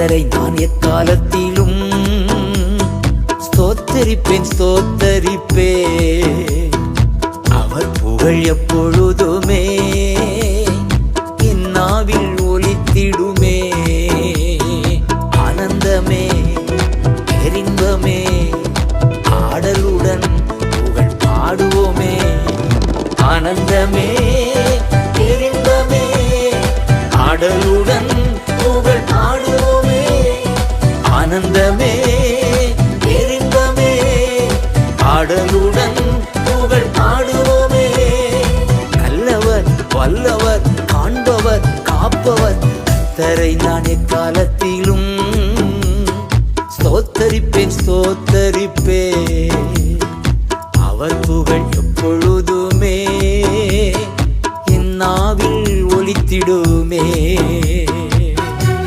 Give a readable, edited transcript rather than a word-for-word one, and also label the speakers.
Speaker 1: கர்த்தரை நான் எக்காலத்திலும் ஸ்தோத்தரிப்பேன் ஸ்தோத்தரிப்பேன். அவர் புகழ் எப்பொழுதுமே என் நாவில் ஒலித்திடுமே. ஆனந்தமே பேரின்பமே ஆடலுடன் புகழ் பாடுவோமே. ஆனந்தமே பேரின்பமே ஆடலுடன் புகழ் பாடுவோமே. ஆனந்தமே பேரின்பமே ஆடலுடன் புகழ் பாடுவோமே. நல்லவர் வல்லவர் காண்பவர் காப்பவர் கர்த்தரை நான் எக்காலத்திலும் ஸ்தோத்தரிப்பேன் ஸ்தோத்தரிப்பேன். அவர் புகழ் எப்பொழுதுமே என் நாவில் ஒலித்திடுமே.